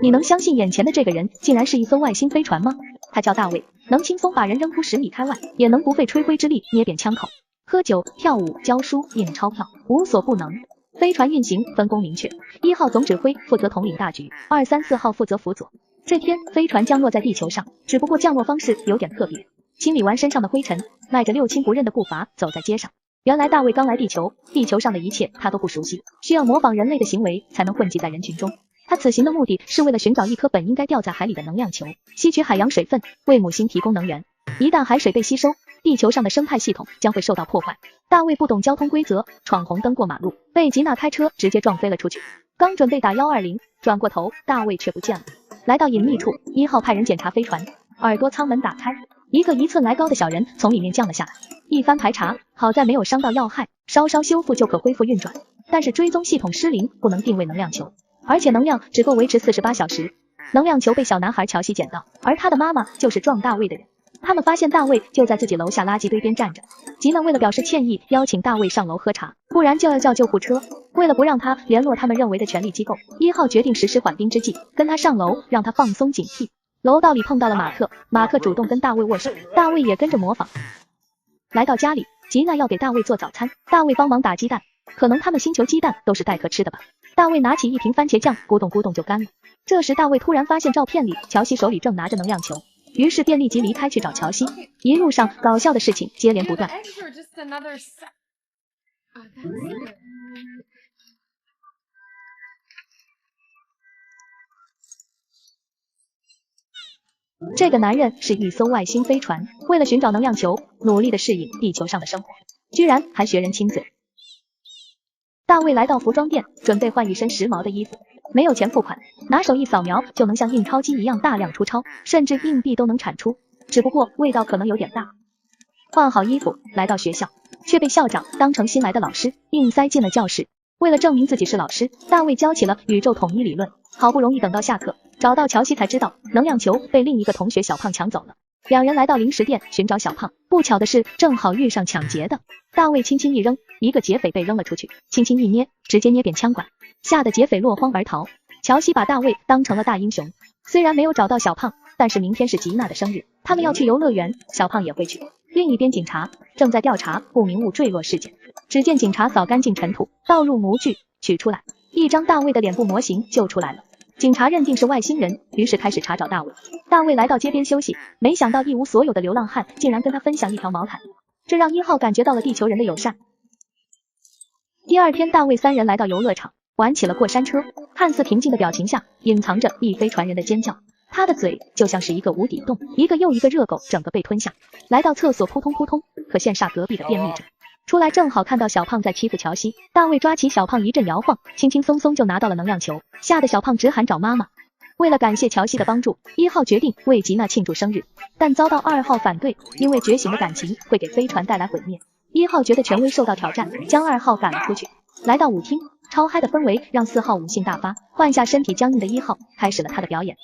你能相信眼前的这个人竟然是一艘外星飞船吗？他叫大卫，能轻松把人扔出10米开外，也能不费吹灰之力捏扁枪口。喝酒、跳舞、教书、印钞票，无所不能。飞船运行分工明确，1号总指挥负责统领大局，2、3、4号负责辅佐。这天，飞船降落在地球上，只不过降落方式有点特别。清理完身上的灰尘，迈着六亲不认的步伐走在街上。原来大卫刚来地球，地球上的一切他都不熟悉，需要模仿人类的行为才能混迹在人群中。他此行的目的是为了寻找一颗本应该掉在海里的能量球，吸取海洋水分，为母星提供能源。一旦海水被吸收，地球上的生态系统将会受到破坏。大卫不懂交通规则，闯红灯过马路，被吉娜开车直接撞飞了出去。刚准备打120，转过头，大卫却不见了。来到隐秘处，1号派人检查飞船，耳朵舱门打开，一个1寸来高的小人从里面降了下来。一番排查，好在没有伤到要害，稍稍修复就可恢复运转。但是追踪系统失灵，不能定位能量球，而且能量只够维持48小时。能量球被小男孩乔西捡到，而他的妈妈就是撞大卫的人。他们发现大卫就在自己楼下垃圾堆边站着。吉娜为了表示歉意，邀请大卫上楼喝茶，不然就要叫救护车。为了不让他联络他们认为的权力机构，1号决定实施缓兵之计，跟他上楼，让他放松警惕。楼道里碰到了马克，马克主动跟大卫握手，大卫也跟着模仿。来到家里，吉娜要给大卫做早餐，大卫帮忙打鸡蛋，可能他们星球鸡蛋都是待客吃的吧。大卫拿起一瓶番茄酱，咕咚咕咚就干了。这时大卫突然发现照片里乔西手里正拿着能量球，于是便立即离开去找乔西。一路上搞笑的事情接连不断。这个男人是一艘外星飞船，为了寻找能量球，努力的适应地球上的生活，居然还学人亲嘴。大卫来到服装店，准备换一身时髦的衣服，没有钱付款，拿手一扫描就能像印钞机一样大量出钞，甚至硬币都能产出，只不过味道可能有点大。换好衣服，来到学校，却被校长当成新来的老师，硬塞进了教室。为了证明自己是老师，大卫教起了宇宙统一理论。好不容易等到下课，找到乔西才知道能量球被另一个同学小胖抢走了。两人来到零食店寻找小胖，不巧的是正好遇上抢劫的。大卫轻轻一扔，一个劫匪被扔了出去，轻轻一捏，直接捏扁枪管，吓得劫匪落荒而逃。乔西把大卫当成了大英雄，虽然没有找到小胖，但是明天是吉娜的生日，他们要去游乐园，小胖也会去。另一边警察正在调查不明物坠落事件，只见警察扫干净尘土，倒入模具，取出来一张大卫的脸部模型就出来了。警察认定是外星人，于是开始查找大卫。大卫来到街边休息，没想到一无所有的流浪汉竟然跟他分享一条毛毯，这让1号感觉到了地球人的友善。第二天，大卫3人来到游乐场，玩起了过山车，看似平静的表情下，隐藏着一飞传人的尖叫。他的嘴就像是一个无底洞，一个又一个热狗整个被吞下。来到厕所，扑通扑通，可羡煞隔壁的便秘者。出来正好看到小胖在欺负乔西，大卫抓起小胖一阵摇晃，轻轻松松就拿到了能量球，吓得小胖直喊找妈妈。为了感谢乔西的帮助，1号决定为吉娜庆祝生日，但遭到2号反对，因为觉醒的感情会给飞船带来毁灭。1号觉得权威受到挑战，将2号赶了出去。来到舞厅，超嗨的氛围让4号五性大发，换下身体僵硬的1号，开始了他的表演。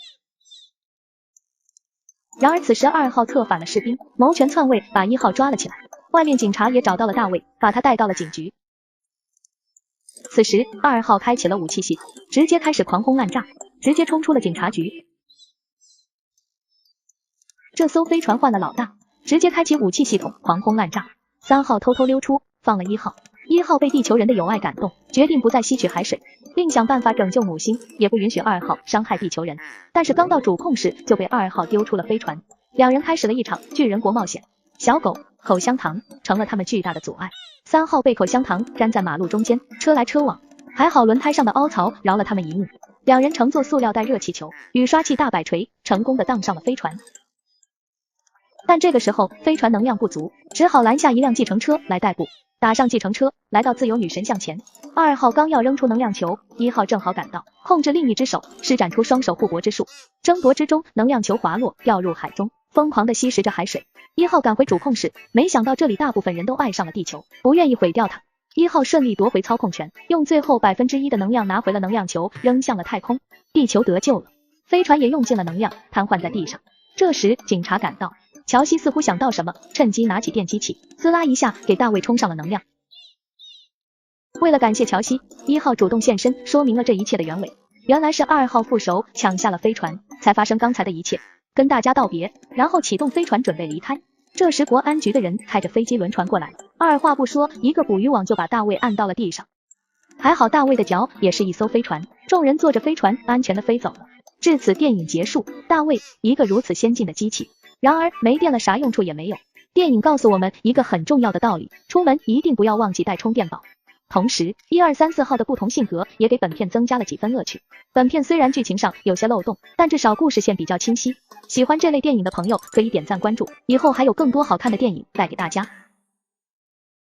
然而此时2号策反了士兵，谋权篡位，把1号抓了起来。外面警察也找到了大卫，把他带到了警局。此时2号开启了武器系统，直接开始狂轰滥炸，直接冲出了警察局。这艘飞船换了老大，直接开启武器系统，狂轰滥炸。3号偷偷溜出，放了1号。1号被地球人的友爱感动，决定不再吸取海水，并想办法拯救母星，也不允许2号伤害地球人。但是刚到主控室就被2号丢出了飞船，两人开始了一场巨人国冒险。小狗口香糖成了他们巨大的阻碍，3号被口香糖粘在马路中间，车来车往，还好轮胎上的凹槽饶了他们一命。两人乘坐塑料袋热气球、雨刷器大摆锤，成功的荡上了飞船。但这个时候飞船能量不足，只好拦下一辆计程车来代步。打上计程车，来到自由女神像前。2号刚要扔出能量球，1号正好赶到，控制另一只手，施展出双手互搏之术。争夺之中，能量球滑落，掉入海中，疯狂地吸食着海水。1号赶回主控室，没想到这里大部分人都爱上了地球，不愿意毁掉它。1号顺利夺回操控权，用最后1%的能量拿回了能量球，扔向了太空。地球得救了，飞船也用尽了能量，瘫痪在地上。这时警察赶到，乔西似乎想到什么，趁机拿起电机器，滋啦一下给大卫充上了能量。为了感谢乔西，1号主动现身，说明了这一切的原委。原来是2号副手抢下了飞船，才发生刚才的一切，跟大家道别，然后启动飞船准备离开。这时国安局的人开着飞机轮船过来，二话不说，一个捕鱼网就把大卫按到了地上。还好大卫的脚也是一艘飞船，众人坐着飞船安全的飞走了。至此电影结束，大卫一个如此先进的机器，然而没电了啥用处也没有。电影告诉我们一个很重要的道理，出门一定不要忘记带充电宝。同时1、2、3、4号的不同性格也给本片增加了几分乐趣。本片虽然剧情上有些漏洞，但至少故事线比较清晰。喜欢这类电影的朋友可以点赞关注，以后还有更多好看的电影带给大家。